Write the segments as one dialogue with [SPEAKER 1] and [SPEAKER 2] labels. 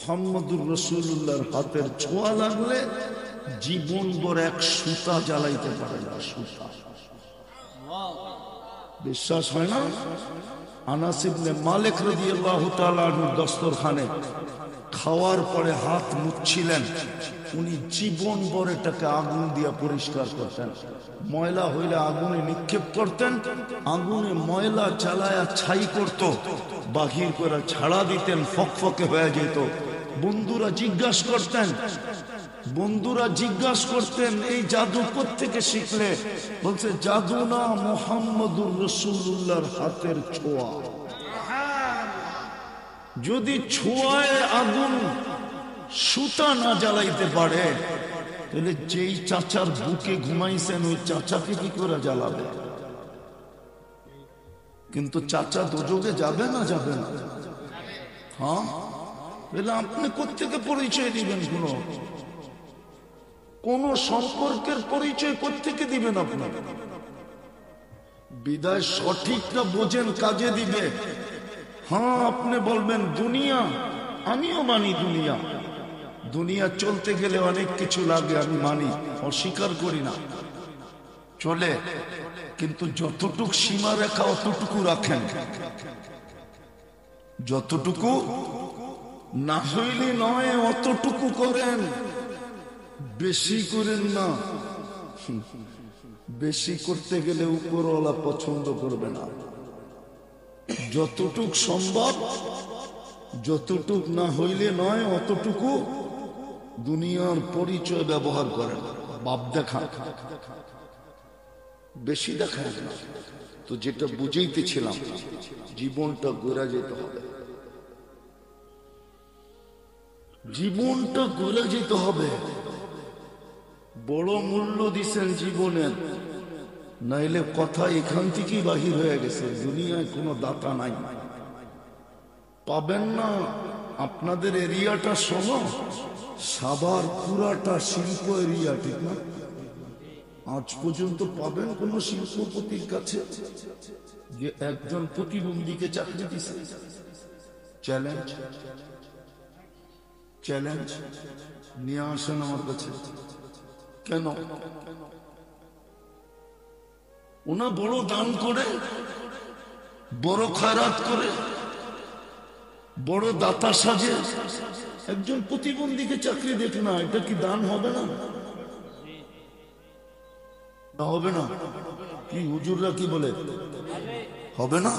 [SPEAKER 1] মুহাম্মদুর রাসূলুল্লাহর হাতের ছোঁয়া লাগলে জীবন ভর এক সুতা জ্বালাইতে পারে না। সুতা বিশ্বাস হয় না? আনাস ইবনে মালিক রাদিয়াল্লাহু তাআলা আনহু দস্তরখানে খাওয়ার পরে হাত মুছছিলেন, উনি জীবন ভর এটাকে আগুন দিয়ে পরিষ্কার করতেন। ময়লা হইলে আগুনে নিক্ষেপ করতেন, আগুনে ময়লা জ্বালায়া ছাই করত, বাহির করে ছাড়া দিতেন, ফকফকে হয়ে যেত। বন্ধুরা জিজ্ঞাসা করতেন এই জাদু কোত্থেকে শিখলে? বলছে জাদু না, মুহাম্মদুর রাসূলুল্লাহর হাতের ছোঁয়া। যদি ছোঁয়ায় আগুন সুতা না জ্বালাইতে পারে, তাহলে যেই চাচার বুকে ঘুমাইছেন ওই চাচাকে কি করে জ্বালাবে? কিন্তু চাচা দোজখে যাবে না? যাবে না। হ্যাঁ, তাহলে আপনি কোত্থেকে পরিচয় দিবেন? কোন সম্পর্কের পরিচয় কোত্থেকে দিবেন আপনি? বিদায় সঠিকটা বোঝেন, কাজে দিবে। হ্যাঁ, আপনি বলবেন দুনিয়া, আমিও মানি দুনিয়া। দুনিয়া চলতে গেলে অনেক কিছু লাগে, আমি মানি, অস্বীকার করি না, চলে। কিন্তু যতটুক সীমা রেখা অতটুকু রাখেন, যতটুকু না হইলে নয় অতটুকু করেন, বেশি করেন না। বেশি করতে গেলে উপরওয়ালা পছন্দ করবে না। যতটুক সম্ভব, যতটুক না হইলে নয় অতটুকু দুনিয়ার পরিচয় ব্যবহার করেন। বাপ দেখা, বেশি দেখায় না। তো যেটা বুঝাইতেছিলাম, জীবনটা গড়ে যেতে হবে, জীবনটা গড়ে যেতে হবে। বড় মূল্য দিছেন জীবনের, নাইলে কথা এখান থেকেই বাহির হয়ে গেছে। দুনিয়ায় কোনো দাতা নাই, পাবেন না। আপনাদের এরিয়াটা শোনো, সাভার পুরাটা শিল্প এরিয়া, ঠিক না? আজ পর্যন্ত পাবেন কোন শিল্পপতির কাছে যে একজন প্রতিবন্ধীকে চাকরি দিছে? চ্যালেঞ্জ, চ্যালেঞ্জ নিয়ে আসেন আমার কাছে। কেন? ওনা বড় দান করে, বড় খয়রাত করে, বড় দাতা সাজে, একজন প্রতিবন্ধীকে চাকরি দেখ না, এটা কি দান হবে না? হবে না? কি হুজুররা কি বলে, হবে না?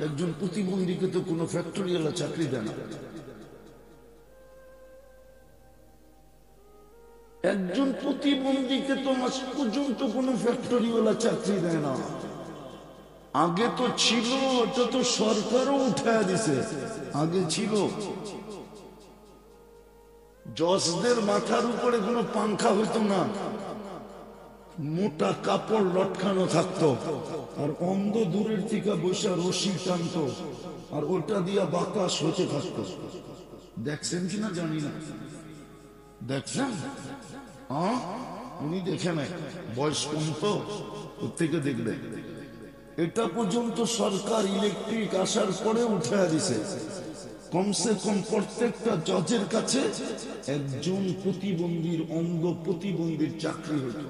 [SPEAKER 1] একজন প্রতিবন্ধীকে তো কোনো ফ্যাক্টরিওয়ালা চাকরি দেয় না। একজন প্রতিবন্ধীকে তো আজ পর্যন্ত কোনো ফ্যাক্টরিওয়ালা চাকরি দেয় না। আগে তো ছিল, এটা তো সরকারও উঠায় দিছে। আগে ছিল জজদের মাথার উপরে কোনো পাংখা হইতো না, মোটা কাপড় লটকানো থাকতো, আর অন্ধ দূরের থেকে বসে রশি টানতো, আর ওটা দিয়া বাতাস হতে থাকতো। দেখছেন কিনা জানি না, দেখছেন? হ্যাঁ, উনি দেখে নাই, বয়স কম তো, ওর থেকে দেখবে। এটা পর্যন্ত সরকার ইলেকট্রিক আসার পরে উঠে দিছে। কমসে কম প্রত্যেকটা জজের কাছে একজন প্রতিবন্ধীর, অন্ধ প্রতিবন্ধীর চাকরি হইত,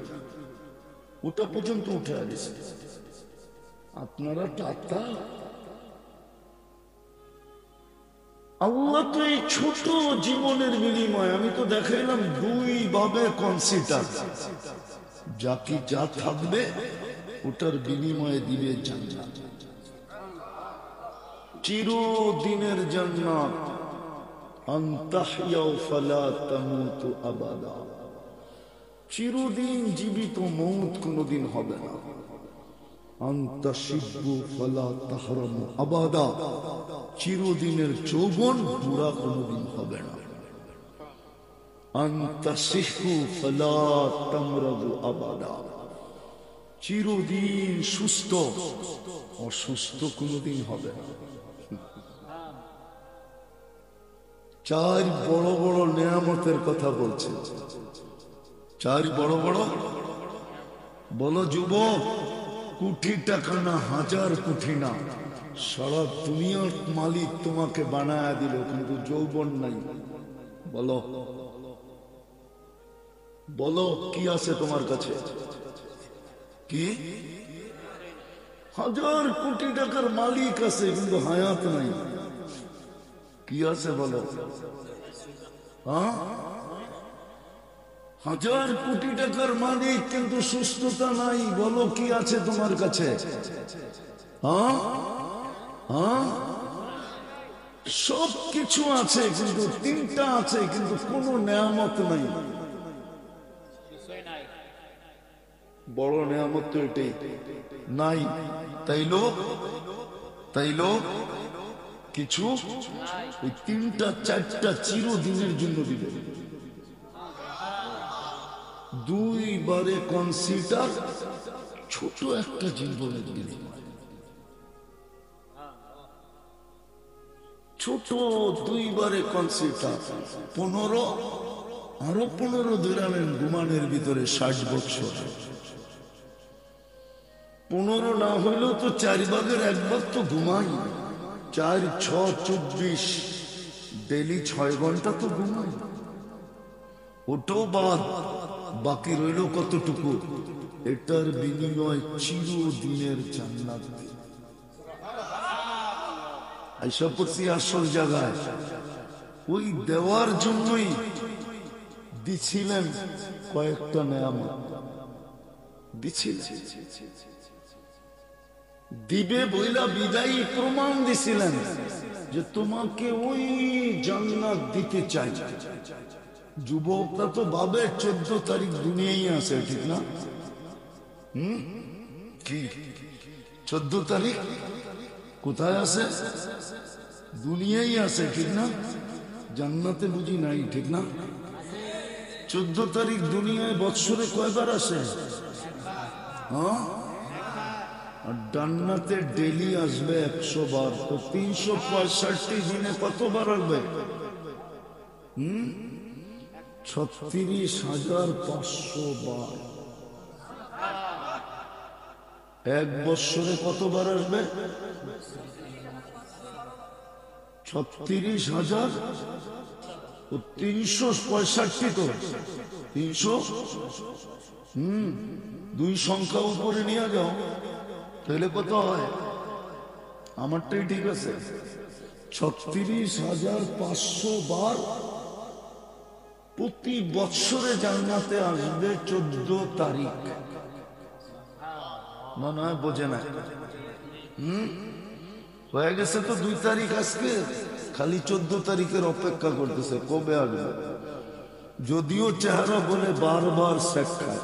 [SPEAKER 1] ওটা পর্যন্ত উঠে দিছে। আপনারা টাকা, আল্লাহ তো এই ছোট জীবনের বিনিময়, আমি তো দেখাইলাম দুই ভাবে কনসিডার, যা কি যা থাকবে ওটার বিনিময়ে দিবে জান্নাত, চিরদিনের জান্নাত। আনতাহইয়াউ ফালা তামুতু আবাদা, চিরদিন জীবিত, মৌত কোনদিন হবে না। আনতাশিব্বু ফালা তাহরামু আবাদা, চিরদিনের যৌবন বুড়া কোনদিন হবে না। আনতাসিহু ফালা তামরাদু আবাদা, চিরদিন সুস্থ, অসুস্থ কোনদিন হবে না। চার বড় বড় নেয়ামতের কথা বলছে, চার বড় বড়, বলো যুবক, কোটি টাকা না, হাজার কোটি না, সারা দুনিয়ার মালিক তোমাকে বানায়া দিল, কিন্তু যৌবন নাই। বলো বলো কি আছে তোমার কাছে? কি? হাজার কোটি টাকার মালিক আছে, কিন্তু হায়াত নাই। কি আছে বলো? হ্যাঁ, হাজার কোটি টাকার মালিক কিন্তু সুস্থতা নাই। বলো কি আছে তোমার কাছে? হ্যাঁ হ্যাঁ, সব কিছু আছে, কিন্তু তিনটা আছে, কিন্তু কোনো নেয়ামত নাই। বড় নেয়ামত তো এটাই নাই। তাইলো কিছু ওই তিনটা চারটা চিরদিনের জন্য দিবে। দুইবারে কনসিডার, ছোট একটা জীবনের দিন, ছোট দুইবারে কনসিডার। 15, আরো 15 ধরালেন ঘুমানের ভিতরে 60 বছর। 15 না হইলেও তো 4 ভাগের 1 ভাগ তো ঘুমাই। 4, 6, 24, ডেলি 6 ঘন্টা তো ঘুমাই। ওটাও বাদ, বাকি রইল কতটুকু? এটার বিনিময় চিরদিনের জান্নাত। আইসা পড়ছি আসল জায়গায়। ওই দেওয়ার জন্যই দিছিলেন কয়েকটা নেয়ামত, দিছিলেন দিবে বইলা বিদায়ী প্রমাণ দিছিলেন যে তোমাকে ওই জান্নাত দিতে চাই। যুবকরা তো ভাবে 14 তারিখ দুনিয়ায় আছে, ঠিক না? কি 14 তারিখ কোথায় আছে? দুনিয়ায় আছে, ঠিক না? জান্নাতে বুঝি নাই, ঠিক না? 14 তারিখ দুনিয়ায় বৎসরে কয়বার আসে? হ্যাঁ, আর জান্নাতে ডেলি আসবে 100 বার। তো 365 দিনে কতবার আসবে? 36,500 বার। 1 বৎসরে কতবার আসবে? 36,000 ও 365 তো 300। 2 সংখ্যা উপরে নিয়ে যাও, তাহলে কত হয়? আমারটাই ঠিক আছে। 36,500 বার প্রতি বৎসরে জান্নাতে আসবে 14 তারিখ। মনে হয় বোঝে না। হয়ে গেছে তো 2 তারিখ আজকে, খালি 14 তারিখের অপেক্ষা করতেছে কবে আসবে। যদিও চেহারা বলে বারবার শেখ খায়,